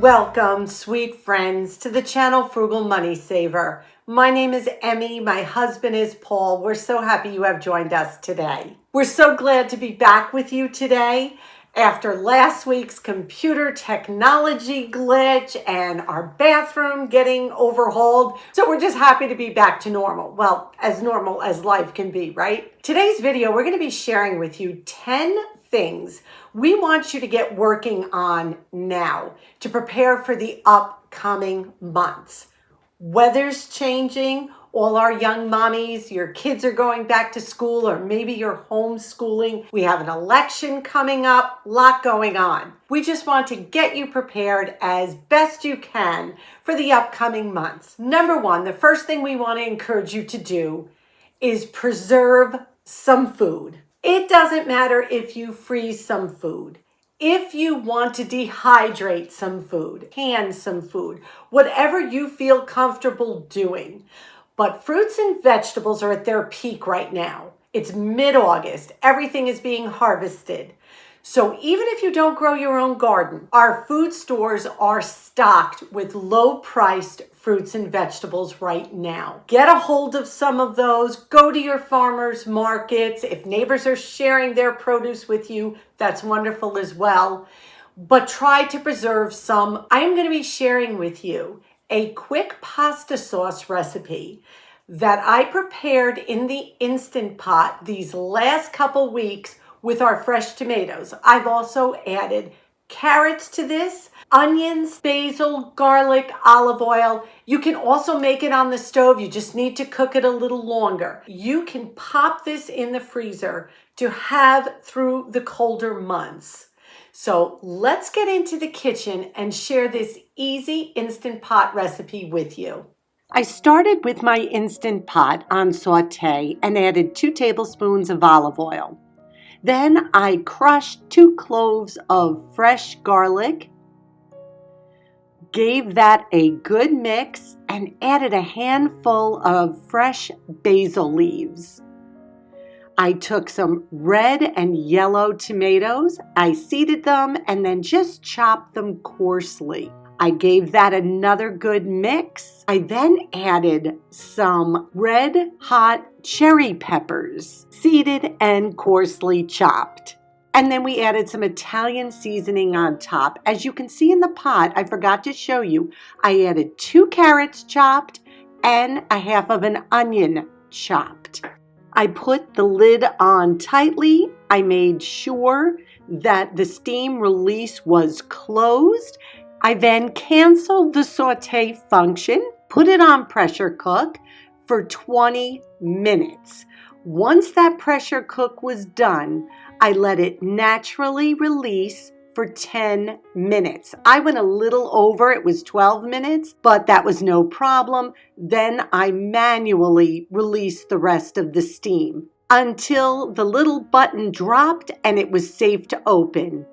Welcome, sweet friends, to the channel Frugal Money Saver. My name is Emmy. My husband is Paul. We're so happy you have joined us today. We're so glad to be back with you today after last week's computer technology glitch and our bathroom getting overhauled. So we're just happy to be back to normal. Well, as normal as life can be, right? Today's video, we're going to be sharing with you 10 things we want you to get working on now to prepare for the upcoming months. Weather's changing. All our young mommies, your kids are going back to school, or maybe you're homeschooling. We have an election coming up, a lot going on. We just want to get you prepared as best you can for the upcoming months. Number one, the first thing we want to encourage you to do is preserve some food. It doesn't matter if you freeze some food. If you want to dehydrate some food, can some food, whatever you feel comfortable doing. But fruits and vegetables are at their peak right now. It's mid-August. Everything is being harvested. So even if you don't grow your own garden, our food stores are stocked with low-priced fruits and vegetables right now. Get a hold of some of those. Go to your farmers markets. If neighbors are sharing their produce with you, that's wonderful as well. But try to preserve some. I'm going to be sharing with you a quick pasta sauce recipe that I prepared in the Instant Pot these last couple weeks with our fresh tomatoes. I've also added carrots to this, onions, basil, garlic, olive oil. You can also make it on the stove. You just need to cook it a little longer. You can pop this in the freezer to have through the colder months. So let's get into the kitchen and share this easy Instant Pot recipe with you. I started with my Instant Pot on saute and added 2 tablespoons of olive oil. Then I crushed 2 cloves of fresh garlic, gave that a good mix, and added a handful of fresh basil leaves. I took some red and yellow tomatoes, I seeded them, and then just chopped them coarsely. I gave that another good mix. I then added some red hot cherry peppers, seeded and coarsely chopped. And then we added some Italian seasoning on top. As you can see in the pot, I forgot to show you, I added 2 carrots chopped and a half of an onion chopped. I put the lid on tightly. I made sure that the steam release was closed. I then canceled the saute function, put it on pressure cook for 20 minutes. Once that pressure cook was done, I let it naturally release for 10 minutes. I went a little over, it was 12 minutes, but that was no problem. Then I manually released the rest of the steam until the little button dropped and it was safe to open.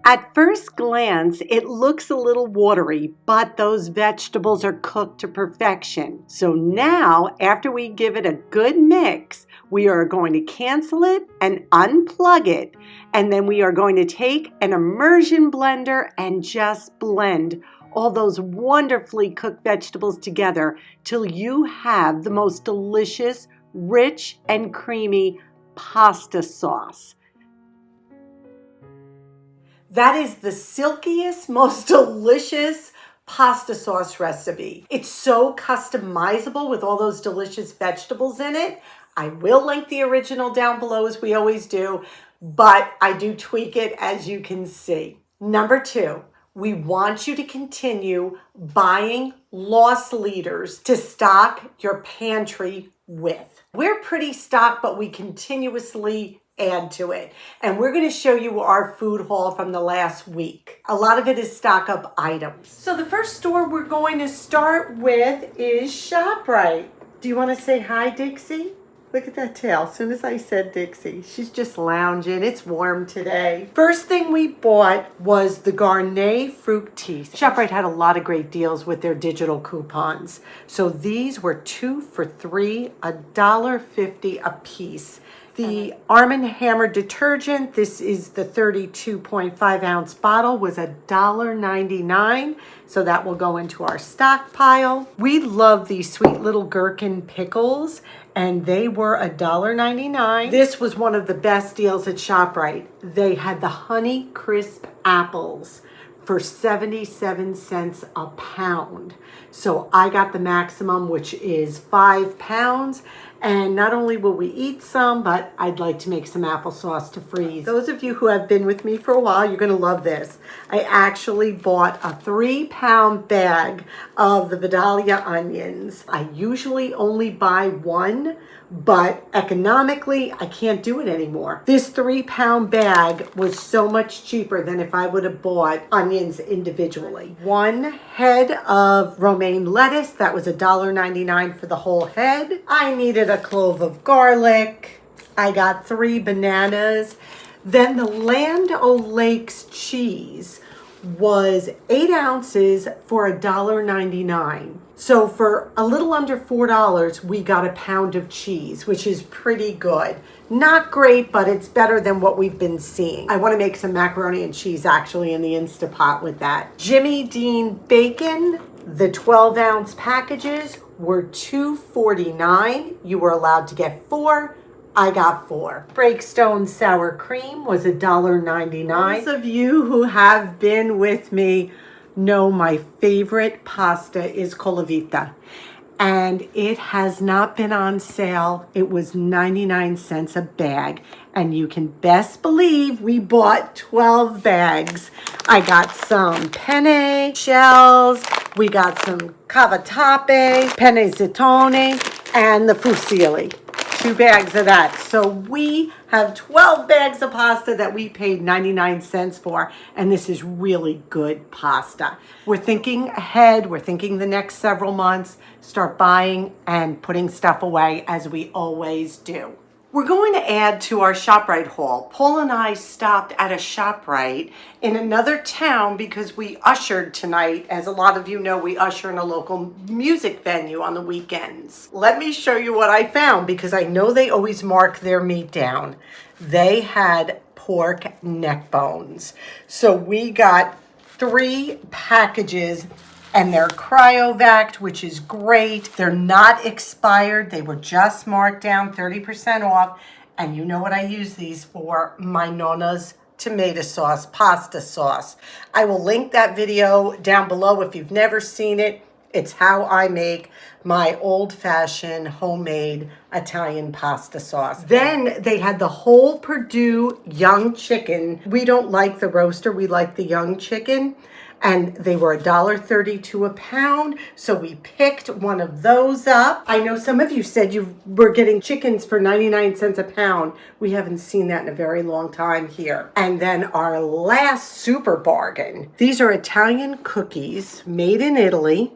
At first glance, it looks a little watery, but those vegetables are cooked to perfection. So now, after we give it a good mix, we are going to cancel it and unplug it. And then we are going to take an immersion blender and just blend all those wonderfully cooked vegetables together till you have the most delicious, rich, and creamy pasta sauce. That is the silkiest, most delicious pasta sauce recipe. It's so customizable with all those delicious vegetables in it. I will link the original down below as we always do, but I do tweak it as you can see. Number 2, we want you to continue buying loss leaders to stock your pantry with. We're pretty stocked, but we continuously add to it. And we're going to show you our food haul from the last week. A lot of it is stock up items. So the first store we're going to start with is ShopRite. Do you want to say hi, Dixie? Look at that tail. As soon as I said Dixie, she's just lounging. It's warm today. First thing we bought was the Garnet fruit tea. ShopRite had a lot of great deals with their digital coupons. So these were 2 for $3, $1.50 a piece. The Arm & Hammer detergent, this is the 32.5 ounce bottle, was $1.99. So that will go into our stockpile. We love these sweet little gherkin pickles, and they were $1.99. This was one of the best deals at ShopRite. They had the Honey Crisp apples for 77 cents a pound. So I got the maximum, which is 5 pounds. And not only will we eat some, but I'd like to make some applesauce to freeze. Those of you who have been with me for a while, you're gonna love this. I actually bought a 3-pound bag of the Vidalia onions. I usually only buy one, but economically, I can't do it anymore. This 3-pound bag was so much cheaper than if I would have bought onions individually. One head of romaine lettuce, that was $1.99 for the whole head. I needed a clove of garlic. I got 3 bananas. Then the Land O'Lakes cheese was 8 ounces for $1.99. So for a little under $4, we got a pound of cheese, which is pretty good. Not great, but it's better than what we've been seeing. I want to make some macaroni and cheese actually in the Instapot with that. Jimmy Dean bacon, the 12-ounce packages were $2.49. You were allowed to get 4. I got 4. Breakstone sour cream was $1.99. Those of you who have been with me know my favorite pasta is colavita, and it has not been on sale. It was 99 cents a bag, and you can best believe we bought 12 bags. I got some penne shells, we got some cavatappi, penne zittone, and the fusilli. 2 bags of that. So we have 12 bags of pasta that we paid 99 cents for, and this is really good pasta. We're thinking ahead. We're thinking the next several months, start buying and putting stuff away as we always do. We're going to add to our ShopRite haul. Paul and I stopped at a ShopRite in another town because we ushered tonight. As a lot of you know, we usher in a local music venue on the weekends. Let me show you what I found, because I know they always mark their meat down. They had pork neck bones. So we got 3 packages, and they're cryovac, which is great. They're not expired. They were just marked down 30% off. And you know what I use these for? My Nonna's tomato sauce, pasta sauce. I will link that video down below if you've never seen it. It's how I make my old-fashioned homemade Italian pasta sauce. Then they had the whole Perdue young chicken. We don't like the roaster, we like the young chicken. And they were $1.32 a pound. So we picked one of those up. I know some of you said you were getting chickens for 99 cents a pound. We haven't seen that in a very long time here. And then our last super bargain. These are Italian cookies made in Italy.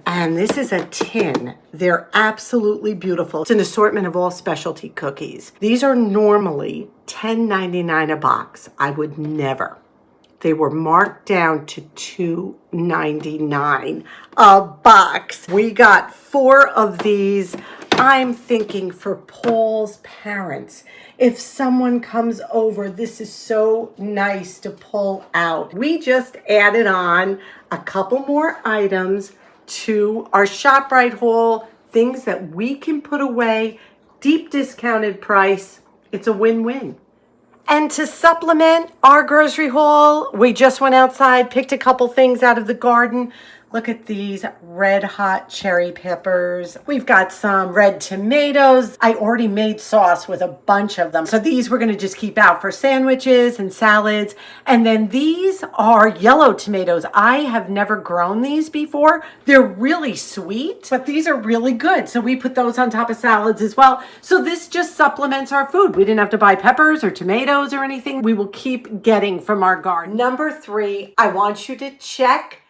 And this is a tin. They're absolutely beautiful. It's an assortment of all specialty cookies. These are normally $10.99 a box. I would never. They were marked down to $2.99 a box. We got 4 of these. I'm thinking for Paul's parents. If someone comes over, this is so nice to pull out. We just added on a couple more items to our ShopRite haul, things that we can put away, deep discounted price. It's a win-win. And to supplement our grocery haul, we just went outside, picked a couple things out of the garden. Look at these red hot cherry peppers. We've got some red tomatoes. I already made sauce with a bunch of them. So these we're gonna just keep out for sandwiches and salads. And then these are yellow tomatoes. I have never grown these before. They're really sweet, but these are really good. So we put those on top of salads as well. So this just supplements our food. We didn't have to buy peppers or tomatoes or anything. We will keep getting from our garden. Number 3, I want you to check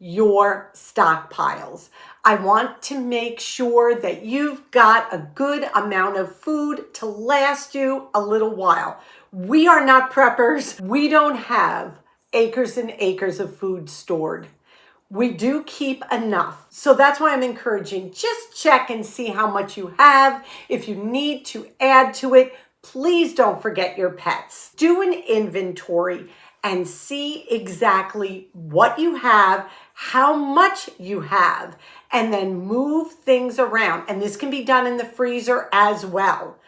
your stockpiles. I want to make sure that you've got a good amount of food to last you a little while. We are not preppers. We don't have acres and acres of food stored. We do keep enough. So that's why I'm encouraging, just check and see how much you have. If you need to add to it, please don't forget your pets. Do an inventory and see exactly what you have, how much you have, and then move things around. And this can be done in the freezer as well.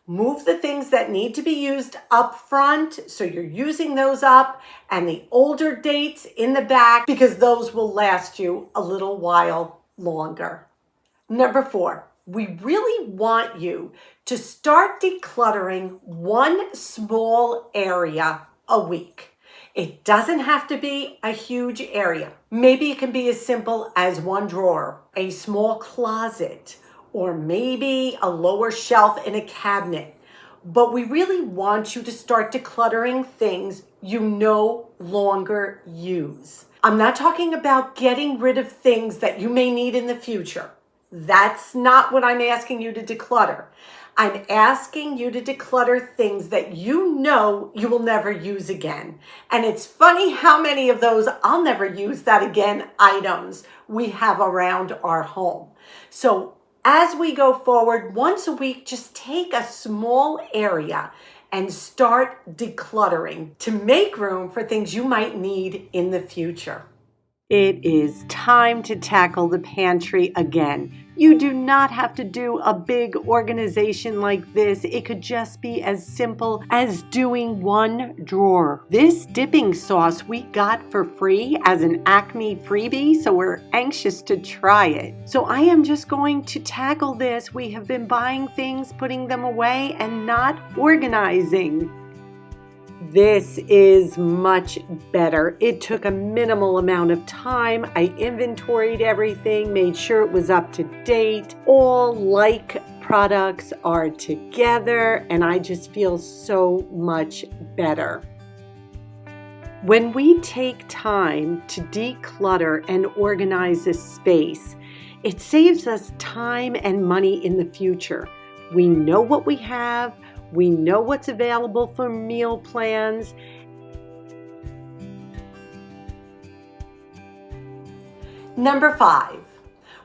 Move the things that need to be used up front, so you're using those up, and the older dates in the back, because those will last you a little while longer. Number 4, we really want you to start decluttering one small area a week. It doesn't have to be a huge area. Maybe it can be as simple as one drawer, a small closet, or maybe a lower shelf in a cabinet. But we really want you to start decluttering things you no longer use. I'm not talking about getting rid of things that you may need in the future. That's not what I'm asking you to declutter. I'm asking you to declutter things that you know you will never use again. And it's funny how many of those "I'll never use that again" items we have around our home. So as we go forward, once a week, just take a small area and start decluttering to make room for things you might need in the future. It is time to tackle the pantry again. You do not have to do a big organization like this. It could just be as simple as doing one drawer. This dipping sauce we got for free as an Acme freebie, so we're anxious to try it. So I am just going to tackle this. We have been buying things, putting them away, and not organizing. This is much better. It took a minimal amount of time. I inventoried everything, made sure it was up to date. All like products are together, and I just feel so much better. When we take time to declutter and organize a space, it saves us time and money in the future. We know what we have. We know what's available for meal plans. Number 5,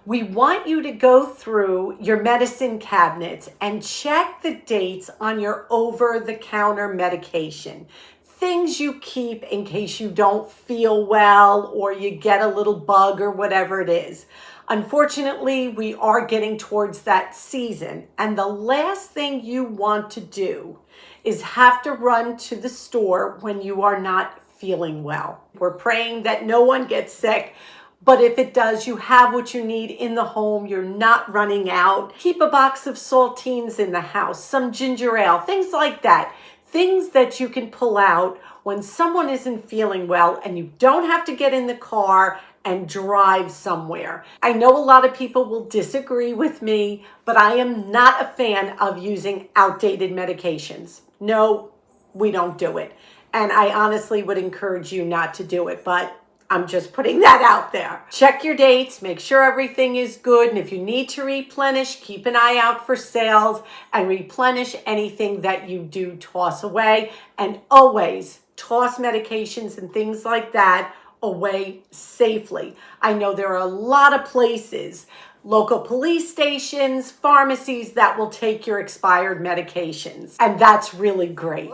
we want you to go through your medicine cabinets and check the dates on your over-the-counter medication. Things you keep in case you don't feel well or you get a little bug or whatever it is. Unfortunately, we are getting towards that season, and the last thing you want to do is have to run to the store when you are not feeling well. We're praying that no one gets sick, but if it does, you have what you need in the home. You're not running out. Keep a box of saltines in the house, some ginger ale, things like that. Things that you can pull out when someone isn't feeling well and you don't have to get in the car and drive somewhere. I know a lot of people will disagree with me, but I am not a fan of using outdated medications. No, we don't do it. And I honestly would encourage you not to do it, but I'm just putting that out there. Check your dates, make sure everything is good, and if you need to replenish, keep an eye out for sales and replenish anything that you do toss away. And always toss medications and things like that away safely. I know there are a lot of places, local police stations, pharmacies that will take your expired medications, and that's really great.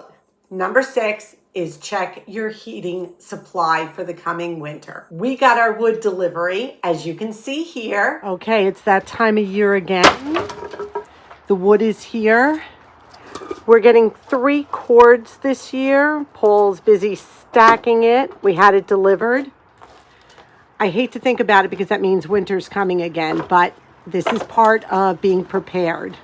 Number 6 is check your heating supply for the coming winter. We got our wood delivery, as you can see here. Okay, it's that time of year again. The wood is here. We're getting 3 cords this year. Paul's busy stacking it. We had it delivered. I hate to think about it because that means winter's coming again, but this is part of being prepared.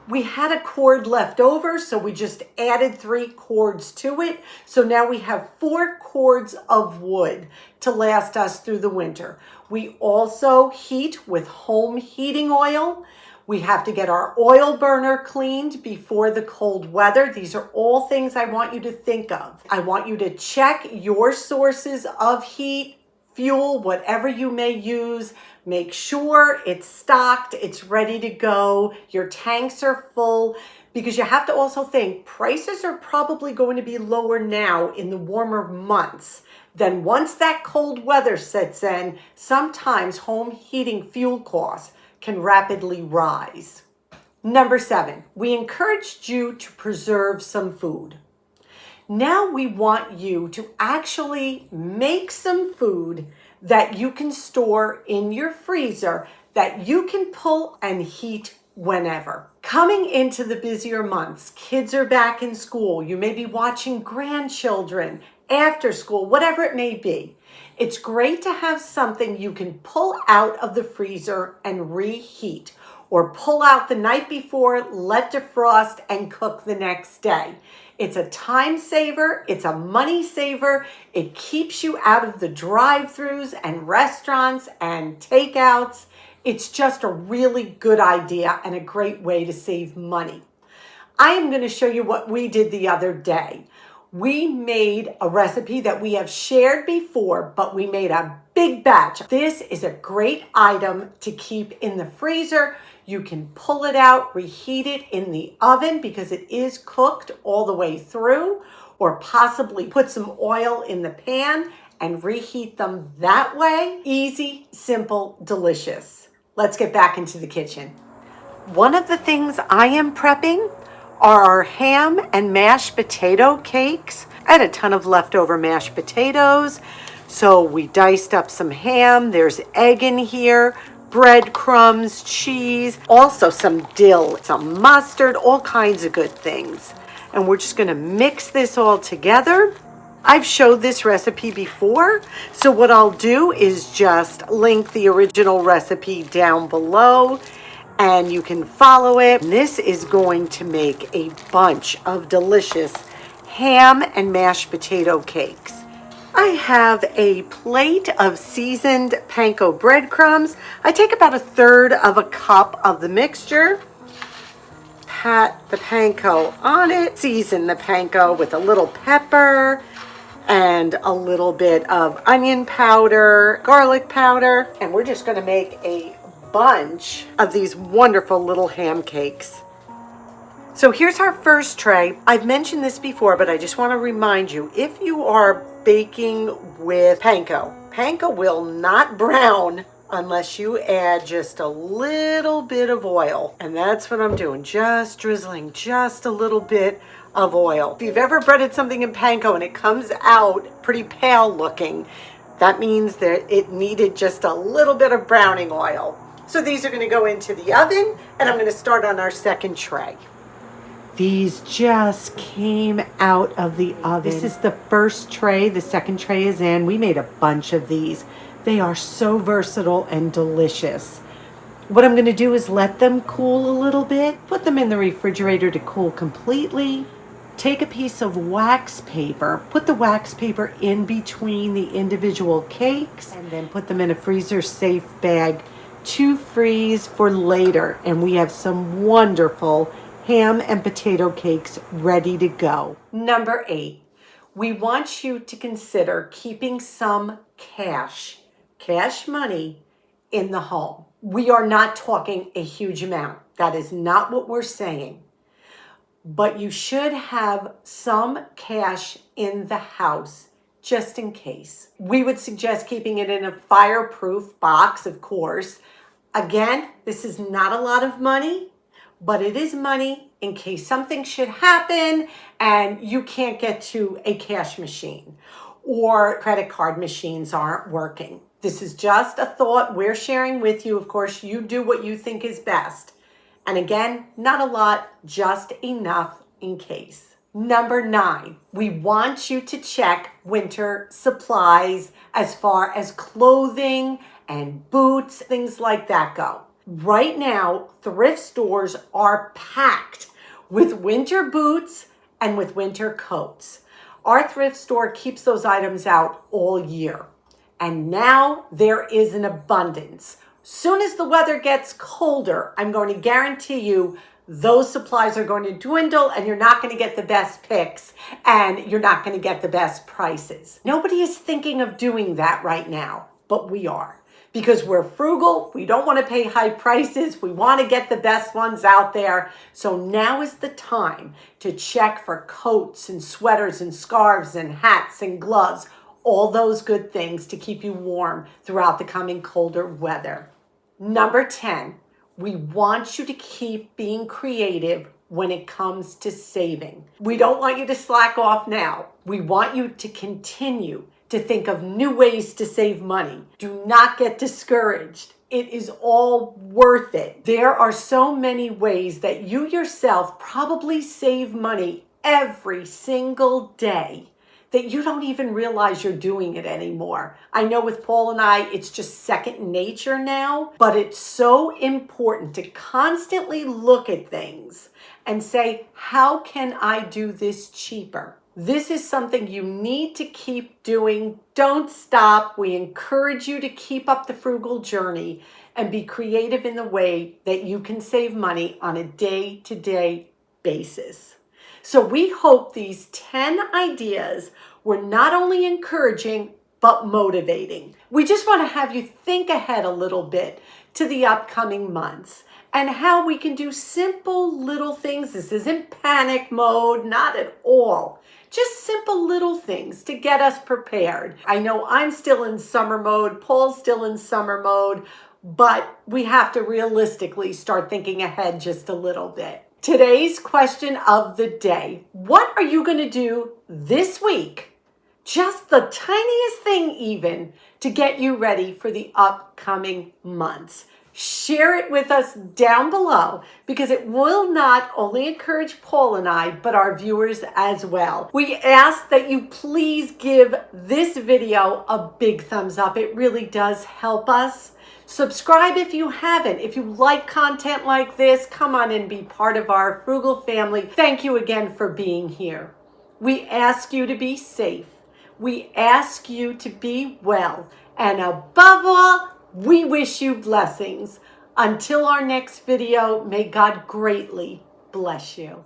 We had a cord left over, so we just added 3 cords to it. So now we have 4 cords of wood to last us through the winter. We also heat with home heating oil. We have to get our oil burner cleaned before the cold weather. These are all things I want you to think of. I want you to check your sources of heat, fuel, whatever you may use. Make sure it's stocked, it's ready to go, your tanks are full, because you have to also think prices are probably going to be lower now in the warmer months Then once that cold weather sets in, sometimes home heating fuel costs can rapidly rise. Number 7, we encouraged you to preserve some food. Now we want you to actually make some food that you can store in your freezer that you can pull and heat whenever. Coming into the busier months, kids are back in school, you may be watching grandchildren after school, whatever it may be. It's great to have something you can pull out of the freezer and reheat, or pull out the night before, let defrost, and cook the next day. It's a time saver, it's a money saver, it keeps you out of the drive-thrus and restaurants and takeouts. It's just a really good idea and a great way to save money. I am going to show you what we did the other day. We made a recipe that we have shared before, but we made a big batch. This is a great item to keep in the freezer. You can pull it out, reheat it in the oven because it is cooked all the way through, or possibly put some oil in the pan and reheat them that way. Easy, simple, delicious. Let's get back into the kitchen. One of the things I am prepping are our ham and mashed potato cakes. I had a ton of leftover mashed potatoes, so we diced up some ham. There's egg in here, breadcrumbs, cheese, also some dill, some mustard, all kinds of good things. And we're just gonna mix this all together. I've showed this recipe before, so what I'll do is just link the original recipe down below and you can follow it. This is going to make a bunch of delicious ham and mashed potato cakes. I have a plate of seasoned panko breadcrumbs. I take about 1/3 of a cup of the mixture, pat the panko on it, season the panko with a little pepper and a little bit of onion powder, garlic powder, and we're just going to make a bunch of these wonderful little ham cakes. So here's our first tray. I've mentioned this before, but I just want to remind you, if you are baking with panko, panko will not brown unless you add just a little bit of oil. And that's what I'm doing, just drizzling just a little bit of oil. If you've ever breaded something in panko and it comes out pretty pale looking, that means that it needed just a little bit of browning oil. So these are going to go into the oven, and I'm going to start on our second tray. These just came out of the oven. This is the first tray. The second tray is in. We made a bunch of these. They are so versatile and delicious. What I'm going to do is let them cool a little bit, put them in the refrigerator to cool completely. Take a piece of wax paper, put the wax paper in between the individual cakes, and then put them in a freezer safe bag to freeze for later. And we have some wonderful ham and potato cakes ready to go. Number 8, we want you to consider keeping some cash money in the home. We are not talking a huge amount. That is not what we're saying. But you should have some cash in the house just in case. We would suggest keeping it in a fireproof box, of course. Again, this is not a lot of money, but it is money in case something should happen and you can't get to a cash machine or credit card machines aren't working. This is just a thought we're sharing with you. Of course, you do what you think is best. And again, not a lot, just enough in case. Number 9, we want you to check winter supplies as far as clothing and boots, things like that go. Right now, thrift stores are packed with winter boots and with winter coats. Our thrift store keeps those items out all year. And now there is an abundance. Soon as the weather gets colder, I'm going to guarantee you those supplies are going to dwindle and you're not going to get the best picks and you're not going to get the best prices. Nobody is thinking of doing that right now, but we are. Because we're frugal, we don't want to pay high prices, we want to get the best ones out there. So now is the time to check for coats and sweaters and scarves and hats and gloves, all those good things to keep you warm throughout the coming colder weather. Number 10, we want you to keep being creative when it comes to saving. We don't want you to slack off now. We want you to continue to think of new ways to save money. Do not get discouraged. It is all worth it. There are so many ways that you yourself probably save money every single day that you don't even realize you're doing it anymore. I know with Paul and I, it's just second nature now, but it's so important to constantly look at things and say, how can I do this cheaper? This is something you need to keep doing. Don't stop. We encourage you to keep up the frugal journey and be creative in the way that you can save money on a day-to-day basis. So we hope these 10 ideas were not only encouraging, but motivating. We just want to have you think ahead a little bit to the upcoming months and how we can do simple little things. This isn't panic mode, not at all. Just simple little things to get us prepared. I know I'm still in summer mode, Paul's still in summer mode, but we have to realistically start thinking ahead just a little bit. Today's question of the day: what are you going to do this week? Just the tiniest thing even to get you ready for the upcoming months. Share it with us down below because it will not only encourage Paul and I, but our viewers as well. We ask that you please give this video a big thumbs up. It really does help us. Subscribe if you haven't. If you like content like this, come on and be part of our frugal family. Thank you again for being here. We ask you to be safe. We ask you to be well. And above all, we wish you blessings. Until our next video, may God greatly bless you.